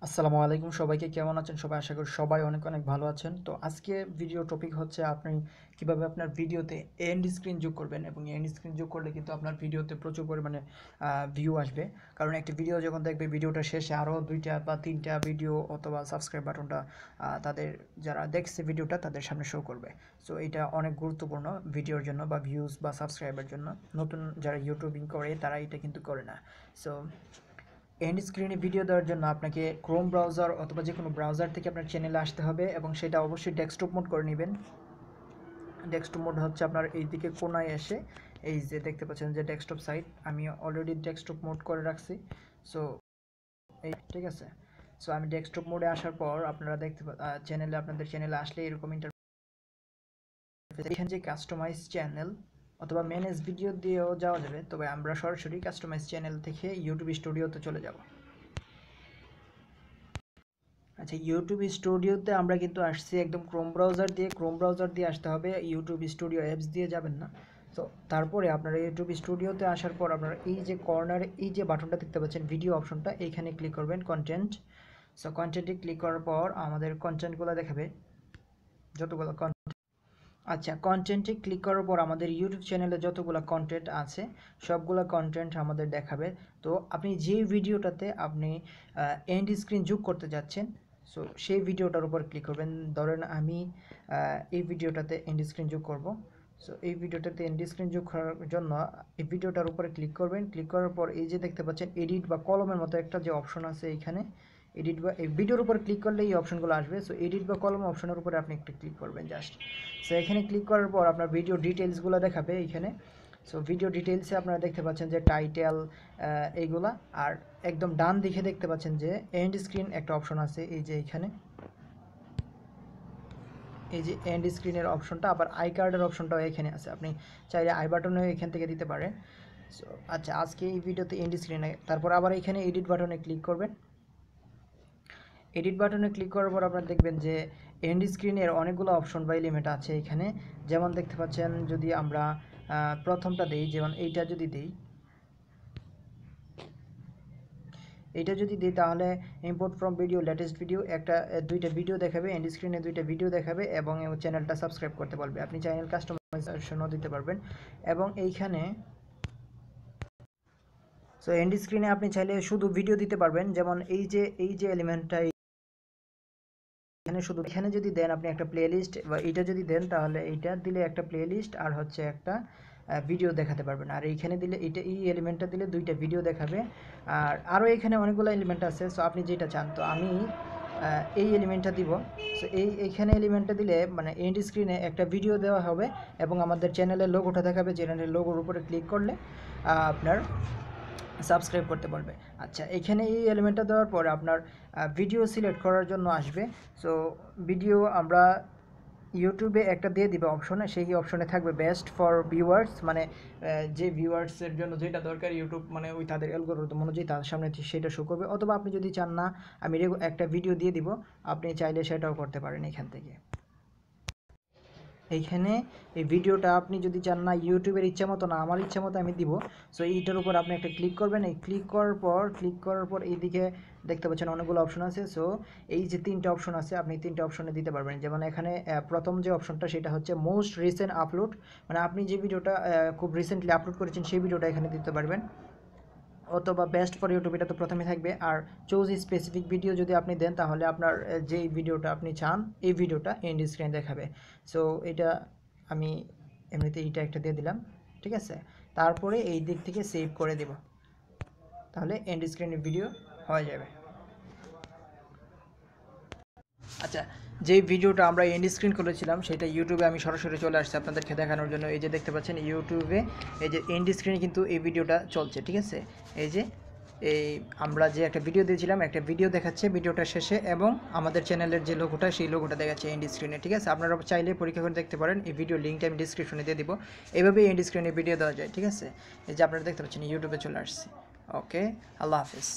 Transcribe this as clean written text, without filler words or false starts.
আসসালামু আলাইকুম সবাইকে কেমন আছেন সবাই আশা করি সবাই অনেক অনেক ভালো আছেন তো আজকে ভিডিও টপিক হচ্ছে আপনি কিভাবে আপনার ভিডিওতে এন্ড স্ক্রিন যোগ করবেন এবং এন্ড স্ক্রিন যোগ করলে কিন্তু আপনার ভিডিওতে প্রচুর পরিমাণে ভিউ আসবে কারণ একটি ভিডিও যখন দেখবে ভিডিওটা শেষে আরও 2টা বা 3টা ভিডিও অথবা সাবস্ক্রাইব বাটনটা তাদের যারা দেখছে ভিডিওটা তাদের সামনে শো করবে সো এটা অনেক গুরুত্বপূর্ণ ভিডিওর জন্য বা ভিউজ বা সাবস্ক্রাইবের জন্য নতুন যারা ইউটিউবিং করে তারা এটা কিন্তু করে না সো এন্ড স্ক্রিনে ভিডিও দেওয়ার জন্য আপনাকে ক্রোম ব্রাউজার অথবা যে কোনো ব্রাউজার থেকে আপনার চ্যানেলে আসতে হবে এবং সেটা অবশ্যই ডেস্কটপ মোড করে নেবেন। ডেস্কটপ মোড হচ্ছে আপনার এই দিকে কোনায় এসে এই যে দেখতে পাচ্ছেন যে ডেস্কটপ সাইট আমি অলরেডি ডেস্কটপ মোড করে রাখছি। সো এই ঠিক আছে। সো আমি ডেস্কটপ মোডে আসার পর আপনারা দেখতে আপনাদের চ্যানেলে আসলে এরকম ইন্টারফেস এখানে যে কাস্টমাইজ চ্যানেল অথবা ম্যানেজ ভিডিও দিয়েও যাওয়া যাবে, তবে আমরা সরাসরি কাস্টমাইজ চ্যানেল থেকে ইউটিউব স্টুডিওতে চলে যাব। আচ্ছা, ইউটিউব স্টুডিওতে আমরা কিন্তু আসছি একদম ক্রোম ব্রাউজার দিয়ে আসতে হবে, ইউটিউব স্টুডিও অ্যাপস দিয়ে যাবেন না। তো তারপরে আপনারা ইউটিউব স্টুডিওতে আসার পর আপনারা এই যে কর্নারে এই যে বাটনটা দেখতে পাচ্ছেন ভিডিও অপশনটা, এইখানে ক্লিক করবেন কন্টেন্ট। সো কন্টেন্টে ক্লিক করার পর আমাদের কন্টেন্টগুলো দেখাবে যতগুলো কন্টেন্ট। আচ্ছা, কন্টেন্টে ক্লিক করার পর আমাদের ইউটিউব চ্যানেলে যতগুলো কন্টেন্ট আছে সবগুলো কন্টেন্ট আমাদের দেখাবে। তো আপনি যে ভিডিওটাতে আপনি এন্ড স্ক্রিন যোগ করতে যাচ্ছেন সো সেই ভিডিওটার উপর ক্লিক করবেন। ধরেন আমি এই ভিডিওটাতে এন্ড স্ক্রিন যোগ করব। সো এই ভিডিওটাতে এন্ড স্ক্রিন যোগ করার জন্য এই ভিডিওটার উপরে ক্লিক করবেন। ক্লিক করার পর এই যে দেখতে পাচ্ছেন এডিট বা কলমের মতো একটা যে অপশন আছে, এইখানে এডিট বা এই ভিডিওর উপর ক্লিক করলে এই অপশনগুলো আসবে। সো এডিট বা কলম অপশনের উপরে আপনি একটু ক্লিক করবেন জাস্ট। সো এখানে ক্লিক করার পর আপনার ভিডিও ডিটেলসগুলো দেখাবে এইখানে। সো ভিডিও ডিটেলসে আপনারা দেখতে পাচ্ছেন যে টাইটেল এইগুলা, আর একদম ডান দিকে দেখতে পাচ্ছেন যে এন্ড স্ক্রিন একটা অপশন আছে, এই যে এইখানে এই যে এন্ড স্ক্রিনের অপশনটা, আবার আই কার্ডের অপশনটাও এখানে আছে, আপনি চাইলে আই বাটনেও এখান থেকে দিতে পারেন। সো আচ্ছা, আজকে এই ভিডিওতে এন্ড স্ক্রিনে, তারপর আবার এখানে এডিট বাটনে ক্লিক করবেন। এডিট বাটনে ক্লিক করার পর আপনারা দেখবেন যে এন্ড স্ক্রিনের অনেকগুলো অপশন বা এলিমেন্ট আছে এখানে। যেমন দেখতে পাচ্ছেন যদি আমরা প্রথমটা দেই, যেমন এইটা যদি দিই তাহলে import from video latest video দুইটা ভিডিও দেখাবে, এন্ড স্ক্রিনে দুইটা ভিডিও দেখাবে এবং চ্যানেলটা সাবস্ক্রাইব করতে বলবে। আপনি চ্যানেল কাস্টমাইজেশনও দিতে পারবেন এবং এইখানে সো এন্ড স্ক্রিনে আপনি চাইলে শুধু ভিডিও দিতে পারবেন, যেমন এই যে এলিমেন্টটা এখানে যদি দেন আপনি একটা প্লেলিস্ট, বা এইটা যদি দেন তাহলে এইটা দিলে একটা প্লেলিস্ট আর হচ্ছে একটা ভিডিও দেখাতে পারবেন। আর এইখানে দিলে এই এলিমেন্টটা দিলে দুইটা ভিডিও দেখাবে। আর আরও এখানে অনেকগুলো এলিমেন্ট আছে, সো আপনি যেটা চান। তো আমি এই এলিমেন্টটা দিব। সো এইখানে এলিমেন্টটা দিলে মানে এন্ড স্ক্রিনে একটা ভিডিও দেওয়া হবে এবং আমাদের চ্যানেলের লোগোটা দেখাবে, চ্যানেলের লোগোর উপরে ক্লিক করলে আপনার সাবস্ক্রাইব করতে বলবে। আচ্ছা, এখানে এই এলিমেন্টটা দেওয়ার পর আপনার ভিডিও সিলেক্ট করার জন্য আসবে। সো ভিডিও আমরা ইউটিউবে একটা দিয়ে দিবে অপশনে, সেই অপশনে থাকবে বেস্ট ফর ভিউয়ার্স, মানে যে ভিউয়ার্সের জন্য যেটা দরকার ইউটিউব মানে ওই তাদের অ্যালগরিদম অনুযায়ী তাদের সামনে সেটা শো করবে। অথবা আপনি যদি চান না আমি একটা ভিডিও দিয়ে দিব, আপনি চাইলে সেটাও করতে পারেন এখান থেকে। এইখানে এই ভিডিওটা আপনি যদি চান না ইউটিউবের ইচ্ছা মতো না আমার ইচ্ছা মতো আমি দিব, সো এইটার উপর আপনি একটা ক্লিক করবেন। এই ক্লিক করার পর এইদিকে দেখতে পাচ্ছেন অনেকগুলো অপশন আছে। সো এই যে 3টা অপশন আছে আপনি 3টা অপশনে দিতে পারবেন। যেমন এখানে প্রথম যে অপশনটা সেটা হচ্ছে মোস্ট রিসেন্ট আপলোড, মানে আপনি যে ভিডিওটা খুব রিসেন্টলি আপলোড করেছেন সেই ভিডিওটা এখানে দিতে পারবেন। অথবা বেস্ট ফর ইউটিউব এটা তো প্রথমে থাকবে। আর চুজ স্পেসিফিক ভিডিও যদি আপনি দেন তাহলে আপনার যেই ভিডিওটা আপনি চান এই ভিডিওটা এন্ড স্ক্রিন দেখাবে। সো এটা আমি এমনিতে এইটা একটা দিয়ে দিলাম, ঠিক আছে। তারপরে এই দিক থেকে সেভ করে দেব, তাহলে এন্ড স্ক্রিনের ভিডিও হয়ে যাবে। আচ্ছা, যেই ভিডিওটা আমরা এন্ড স্ক্রিন করেছিলাম সেটা ইউটিউবে আমি সরাসরি চলে আসছি আপনাদেরকে দেখানোর জন্য। এই যে দেখতে পাচ্ছেন ইউটিউবে এই যে এন্ড স্ক্রিনে কিন্তু এই ভিডিওটা চলছে, ঠিক আছে। এই যে আমরা যে একটা ভিডিও দিয়েছিলাম একটা ভিডিও দেখাচ্ছে ভিডিওটা শেষে, এবং আমাদের চ্যানেলের যে লোগোটা সেই লোগোটা দেখাচ্ছে এন্ড স্ক্রিনে, ঠিক আছে। আপনারা চাইলে পরীক্ষা করে দেখতে পারেন, এই ভিডিও লিঙ্কটা আমি ডিসক্রিপশনে দিয়ে দিব। এইভাবেই এন্ড স্ক্রিনে ভিডিও দেওয়া যায়, ঠিক আছে। এই যে আপনারা দেখতে পাচ্ছেন ইউটিউবে চলে আসছে। ওকে, আল্লাহ হাফিজ।